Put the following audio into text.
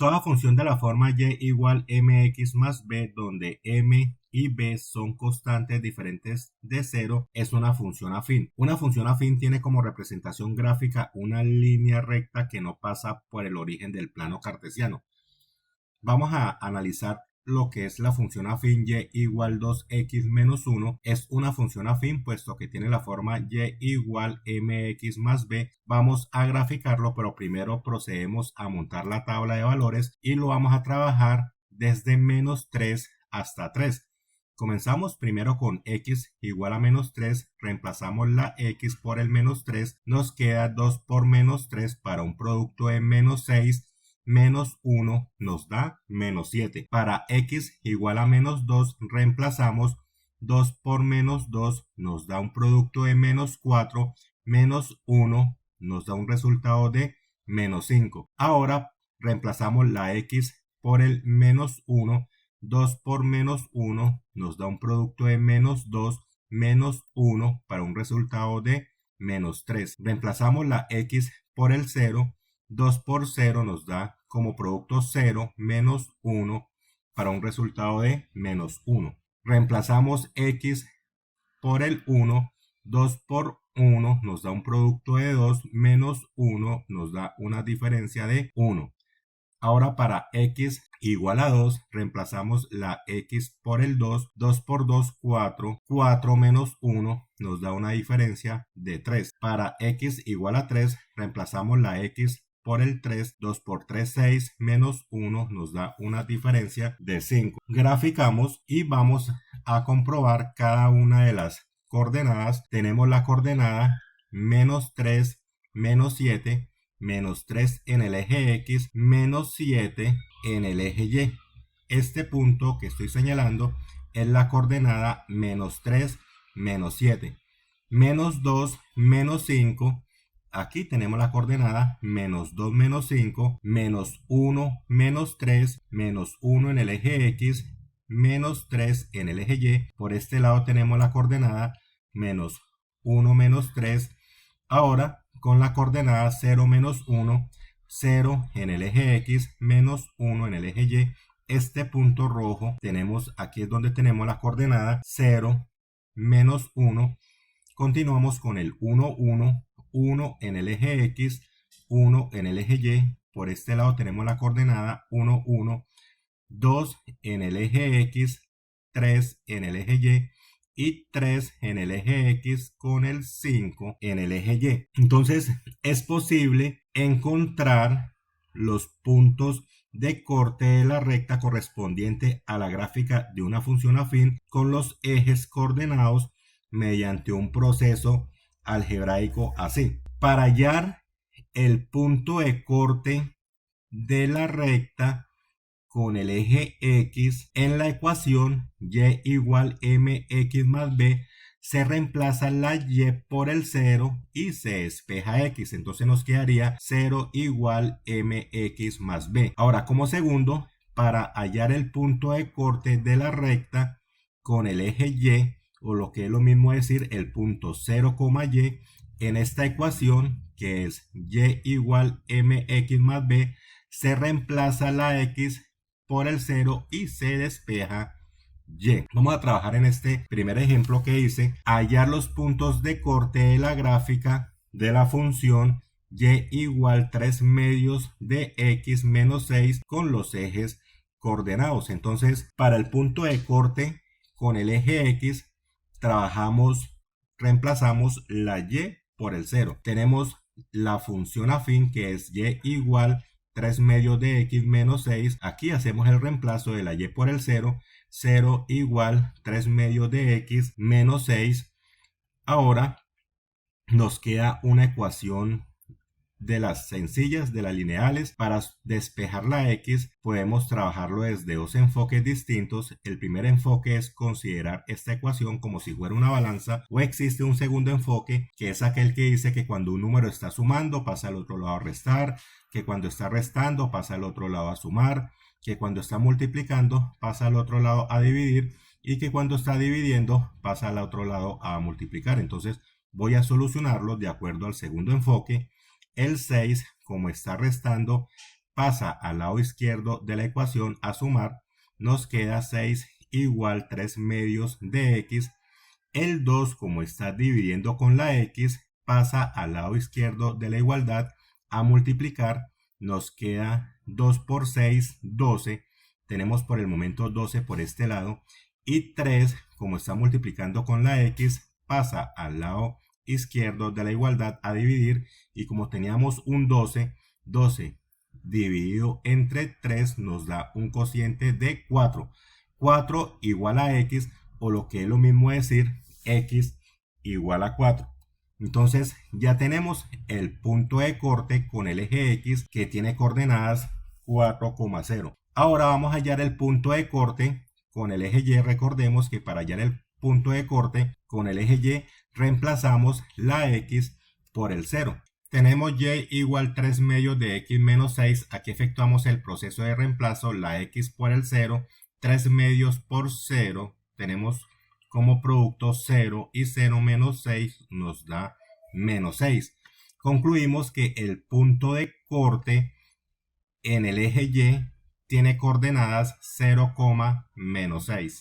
Toda función de la forma y igual mx más b, donde m y b son constantes diferentes de cero, es una función afín. Una función afín tiene como representación gráfica una línea recta que no pasa por el origen del plano cartesiano. Vamos a analizar lo que es la función afín y igual 2x menos 1. Es una función afín puesto que tiene la forma y igual mx más b. Vamos a graficarlo, pero primero procedemos a montar la tabla de valores y lo vamos a trabajar desde menos 3 hasta 3. Comenzamos primero con x igual a menos 3, reemplazamos la x por el menos 3, nos queda 2 por menos 3 para un producto de menos 6, menos 1 nos da menos 7. Para x igual a menos 2 reemplazamos 2 por menos 2 nos da un producto de menos 4, menos 1 nos da un resultado de menos 5. Ahora reemplazamos la x por el menos 1, 2 por menos 1 nos da un producto de menos 2, menos 1 para un resultado de menos 3. Reemplazamos la x por el 0, 2 por 0 nos da como producto 0 menos 1 para un resultado de menos 1. Reemplazamos x por el 1, 2 por 1 nos da un producto de 2, menos 1 nos da una diferencia de 1. Ahora para x igual a 2, reemplazamos la x por el 2, 2 por 2, 4, 4 menos 1 nos da una diferencia de 3. Para x igual a 3, reemplazamos la x por el 3, 2 por 3, 6, menos 1 nos da una diferencia de 5. Graficamos y vamos a comprobar cada una de las coordenadas. Tenemos la coordenada menos 3, menos 7, menos 3 en el eje X, menos 7 en el eje Y. Este punto que estoy señalando es la coordenada menos 3, menos 7. Menos 2, menos 5. Aquí tenemos la coordenada menos 2, menos 5, menos 1, menos 3, menos 1 en el eje X, menos 3 en el eje Y. Por este lado tenemos la coordenada menos 1, menos 3. Ahora, con la coordenada 0, menos 1, 0 en el eje X, menos 1 en el eje Y. Este punto rojo tenemos, aquí es donde tenemos la coordenada 0, menos 1. Continuamos con el 1, 1, 1 en el eje X, 1 en el eje Y. Por este lado tenemos la coordenada 1, 1, 2 en el eje X, 3 en el eje Y y 3 en el eje X con el 5 en el eje Y. Entonces es posible encontrar los puntos de corte de la recta correspondiente a la gráfica de una función afín con los ejes coordenados mediante un proceso algebraico así. Para hallar el punto de corte de la recta con el eje X en la ecuación y igual mx más b, se reemplaza la y por el 0 y se despeja x. Entonces nos quedaría 0 igual mx más b. Ahora, como segundo, para hallar el punto de corte de la recta con el eje y, o lo que es lo mismo decir el punto 0, y, en esta ecuación que es y igual mx más b, se reemplaza la x por el 0 y se despeja y. Vamos a trabajar en este primer ejemplo que dice hallar los puntos de corte de la gráfica de la función y igual 3 medios de x menos 6 con los ejes coordenados. Entonces, para el punto de corte con el eje X, reemplazamos la y por el 0. Tenemos la función afín que es y igual 3 medios de x menos 6. Aquí hacemos el reemplazo de la y por el 0. 0 igual 3 medios de x menos 6. Ahora nos queda una ecuación de las sencillas, de las lineales. Para despejar la x podemos trabajarlo desde dos enfoques distintos. El primer enfoque es considerar esta ecuación como si fuera una balanza, o existe un segundo enfoque que es aquel que dice que cuando un número está sumando pasa al otro lado a restar, que cuando está restando pasa al otro lado a sumar, que cuando está multiplicando pasa al otro lado a dividir y que cuando está dividiendo pasa al otro lado a multiplicar. Entonces voy a solucionarlo de acuerdo al segundo enfoque. El 6, como está restando, pasa al lado izquierdo de la ecuación a sumar, nos queda 6 igual 3 medios de x. El 2, como está dividiendo con la x, pasa al lado izquierdo de la igualdad a multiplicar, nos queda 2 por 6, 12. Tenemos por el momento 12 por este lado. Y 3, como está multiplicando con la x, pasa al lado izquierdo de la igualdad a dividir. Y como teníamos un 12, 12 dividido entre 3 nos da un cociente de 4. 4 igual a x, o lo que es lo mismo decir x igual a 4. Entonces ya tenemos el punto de corte con el eje x que tiene coordenadas 4,0. Ahora vamos a hallar el punto de corte con el eje y. Recordemos que para hallar el punto de corte con el eje y reemplazamos la x por el 0. Tenemos y igual 3 medios de x menos 6. Aquí efectuamos el proceso de reemplazo, la x por el 0. 3 medios por 0. Tenemos como producto 0 y 0 menos 6 nos da menos 6. Concluimos que el punto de corte en el eje y tiene coordenadas 0, menos 6.